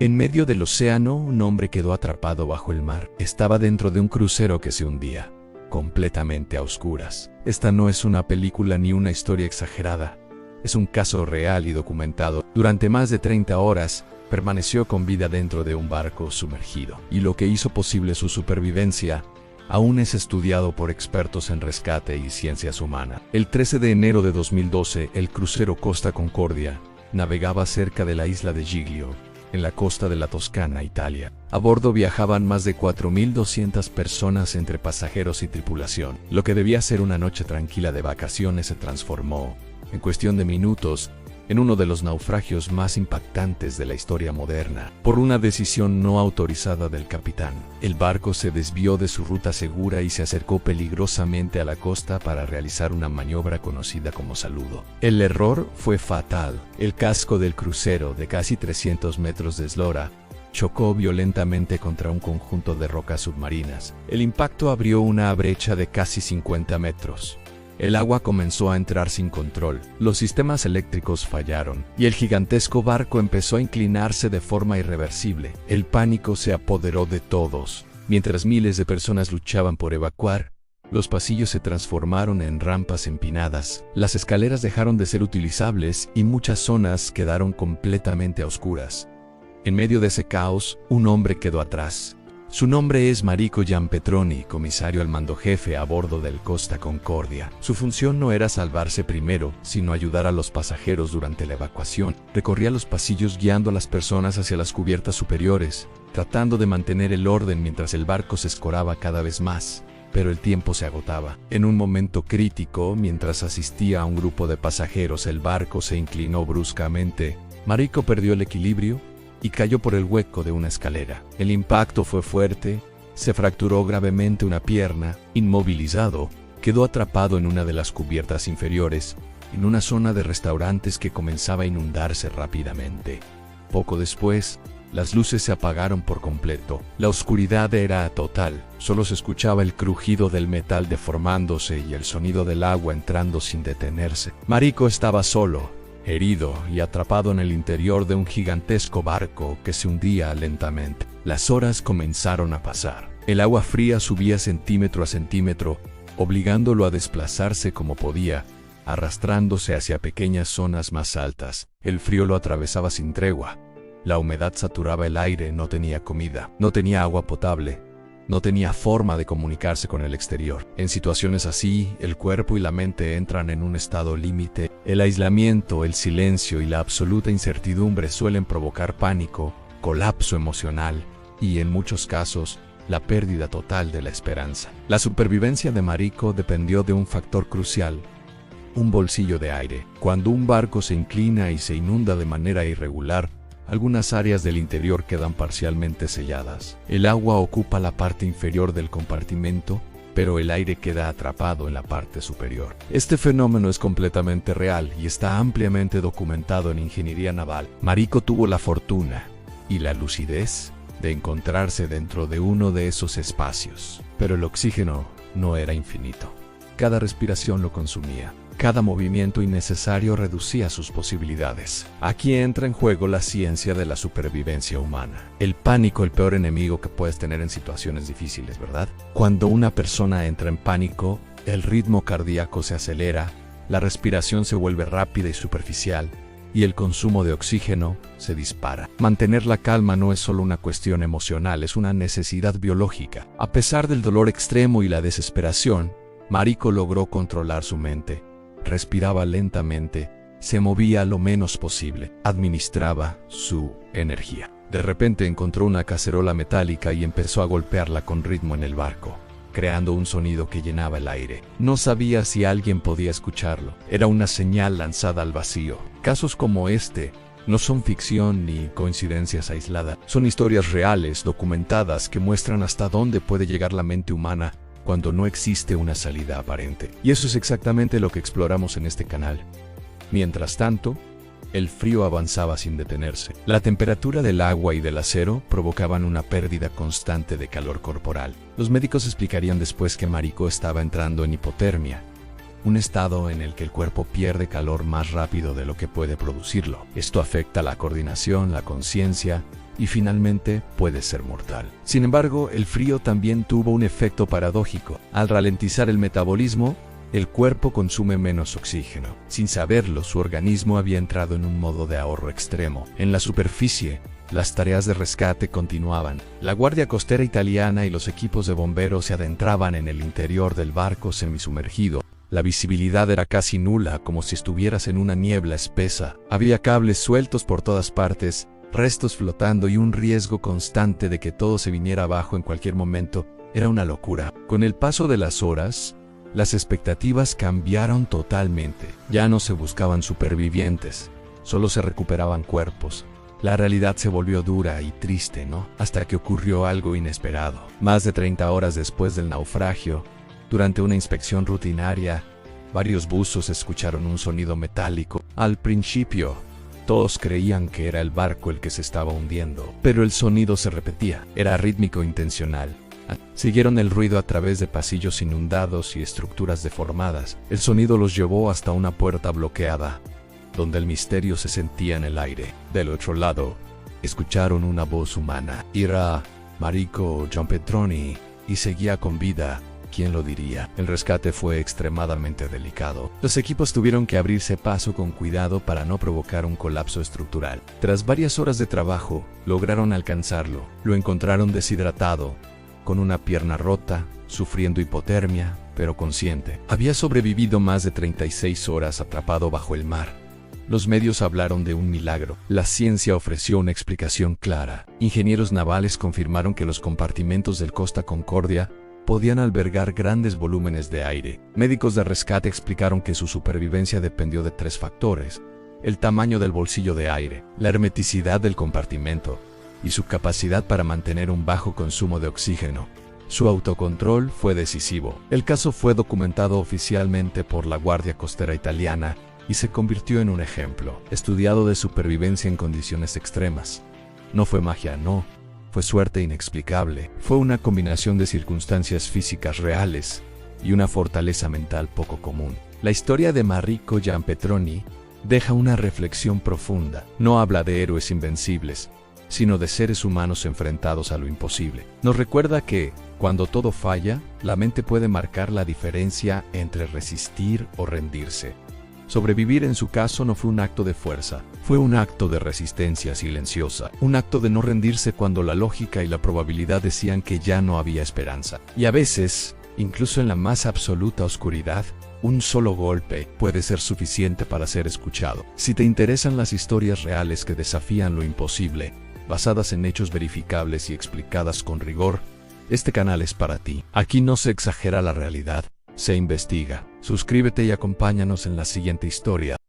En medio del océano, un hombre quedó atrapado bajo el mar. Estaba dentro de un crucero que se hundía, completamente a oscuras. Esta no es una película ni una historia exagerada. Es un caso real y documentado. Durante más de 30 horas, permaneció con vida dentro de un barco sumergido. Y lo que hizo posible su supervivencia aún es estudiado por expertos en rescate y ciencias humanas. El 13 de enero de 2012, el crucero Costa Concordia navegaba cerca de la isla de Giglio, en la costa de la Toscana, Italia. A bordo viajaban más de 4.200 personas entre pasajeros y tripulación. Lo que debía ser una noche tranquila de vacaciones se transformó, en cuestión de minutos, en uno de los naufragios más impactantes de la historia moderna. Por una decisión no autorizada del capitán, el barco se desvió de su ruta segura y se acercó peligrosamente a la costa para realizar una maniobra conocida como saludo. El error fue fatal. El casco del crucero, de casi 300 metros de eslora, chocó violentamente contra un conjunto de rocas submarinas. El impacto abrió una brecha de casi 50 metros. El agua comenzó a entrar sin control, los sistemas eléctricos fallaron, y el gigantesco barco empezó a inclinarse de forma irreversible. El pánico se apoderó de todos. Mientras miles de personas luchaban por evacuar, los pasillos se transformaron en rampas empinadas, las escaleras dejaron de ser utilizables y muchas zonas quedaron completamente a oscuras. En medio de ese caos, un hombre quedó atrás. Su nombre es Marico Giampetroni, comisario al mando jefe a bordo del Costa Concordia. Su función no era salvarse primero, sino ayudar a los pasajeros durante la evacuación. Recorría los pasillos guiando a las personas hacia las cubiertas superiores, tratando de mantener el orden mientras el barco se escoraba cada vez más. Pero el tiempo se agotaba. En un momento crítico, mientras asistía a un grupo de pasajeros, el barco se inclinó bruscamente. Marico perdió el equilibrio y cayó por el hueco de una escalera. El impacto fue fuerte, se fracturó gravemente una pierna. Inmovilizado, quedó atrapado en una de las cubiertas inferiores, en una zona de restaurantes que comenzaba a inundarse rápidamente. Poco después, las luces se apagaron por completo. La oscuridad era total, solo se escuchaba el crujido del metal deformándose y el sonido del agua entrando sin detenerse. Marico estaba solo, herido y atrapado en el interior de un gigantesco barco que se hundía lentamente. Las horas comenzaron a pasar. El agua fría subía centímetro a centímetro, obligándolo a desplazarse como podía, arrastrándose hacia pequeñas zonas más altas. El frío lo atravesaba sin tregua. La humedad saturaba el aire, no tenía comida, no tenía agua potable, no tenía forma de comunicarse con el exterior. En situaciones así, el cuerpo y la mente entran en un estado límite. El aislamiento, el silencio y la absoluta incertidumbre suelen provocar pánico, colapso emocional y, en muchos casos, la pérdida total de la esperanza. La supervivencia de Marico dependió de un factor crucial: un bolsillo de aire. Cuando un barco se inclina y se inunda de manera irregular, algunas áreas del interior quedan parcialmente selladas. El agua ocupa la parte inferior del compartimento, pero el aire queda atrapado en la parte superior. Este fenómeno es completamente real y está ampliamente documentado en ingeniería naval. Marico tuvo la fortuna y la lucidez de encontrarse dentro de uno de esos espacios, pero el oxígeno no era infinito. Cada respiración lo consumía. Cada movimiento innecesario reducía sus posibilidades. Aquí entra en juego la ciencia de la supervivencia humana. El pánico, el peor enemigo que puedes tener en situaciones difíciles, ¿verdad? Cuando una persona entra en pánico, el ritmo cardíaco se acelera, la respiración se vuelve rápida y superficial, y el consumo de oxígeno se dispara. Mantener la calma no es solo una cuestión emocional, es una necesidad biológica. A pesar del dolor extremo y la desesperación, Marico logró controlar su mente. Respiraba lentamente, se movía lo menos posible, administraba su energía. De repente encontró una cacerola metálica y empezó a golpearla con ritmo en el barco, creando un sonido que llenaba el aire. No sabía si alguien podía escucharlo. Era una señal lanzada al vacío. Casos como este no son ficción ni coincidencias aisladas. Son historias reales, documentadas, que muestran hasta dónde puede llegar la mente humana cuando no existe una salida aparente. Y eso es exactamente lo que exploramos en este canal. Mientras tanto, el frío avanzaba sin detenerse. La temperatura del agua y del acero provocaban una pérdida constante de calor corporal. Los médicos explicarían después que Marico estaba entrando en hipotermia, un estado en el que el cuerpo pierde calor más rápido de lo que puede producirlo. Esto afecta la coordinación, la conciencia y finalmente puede ser mortal. Sin embargo, el frío también tuvo un efecto paradójico. Al ralentizar el metabolismo, el cuerpo consume menos oxígeno. Sin saberlo, su organismo había entrado en un modo de ahorro extremo. En la superficie, las tareas de rescate continuaban. La Guardia Costera Italiana y los equipos de bomberos se adentraban en el interior del barco semisumergido. La visibilidad era casi nula, como si estuvieras en una niebla espesa. Había cables sueltos por todas partes, restos flotando y un riesgo constante de que todo se viniera abajo en cualquier momento. Era una locura. Con el paso de las horas, las expectativas cambiaron totalmente. Ya no se buscaban supervivientes, solo se recuperaban cuerpos. La realidad se volvió dura y triste, ¿no? Hasta que ocurrió algo inesperado. Más de 30 horas después del naufragio, durante una inspección rutinaria, varios buzos escucharon un sonido metálico. Al principio, todos creían que era el barco el que se estaba hundiendo, pero el sonido se repetía. Era rítmico intencional. Siguieron el ruido a través de pasillos inundados y estructuras deformadas. El sonido los llevó hasta una puerta bloqueada, donde el misterio se sentía en el aire. Del otro lado, escucharon una voz humana. Era Marico Giampetroni y seguía con vida. ¿Quién lo diría? El rescate fue extremadamente delicado. Los equipos tuvieron que abrirse paso con cuidado para no provocar un colapso estructural. Tras varias horas de trabajo, lograron alcanzarlo. Lo encontraron deshidratado, con una pierna rota, sufriendo hipotermia, pero consciente. Había sobrevivido más de 36 horas atrapado bajo el mar. Los medios hablaron de un milagro. La ciencia ofreció una explicación clara. Ingenieros navales confirmaron que los compartimentos del Costa Concordia podían albergar grandes volúmenes de aire. Médicos de rescate explicaron que su supervivencia dependió de 3 factores: el tamaño del bolsillo de aire, la hermeticidad del compartimento y su capacidad para mantener un bajo consumo de oxígeno. Su autocontrol fue decisivo. El caso fue documentado oficialmente por la Guardia Costera Italiana y se convirtió en un ejemplo estudiado de supervivencia en condiciones extremas. No fue magia, no. Fue suerte inexplicable. Fue una combinación de circunstancias físicas reales y una fortaleza mental poco común. La historia de Marico Giampetroni deja una reflexión profunda. No habla de héroes invencibles, sino de seres humanos enfrentados a lo imposible. Nos recuerda que, cuando todo falla, la mente puede marcar la diferencia entre resistir o rendirse. Sobrevivir en su caso no fue un acto de fuerza, fue un acto de resistencia silenciosa, un acto de no rendirse cuando la lógica y la probabilidad decían que ya no había esperanza. Y a veces, incluso en la más absoluta oscuridad, un solo golpe puede ser suficiente para ser escuchado. Si te interesan las historias reales que desafían lo imposible, basadas en hechos verificables y explicadas con rigor, este canal es para ti. Aquí no se exagera la realidad, se investiga. Suscríbete y acompáñanos en la siguiente historia.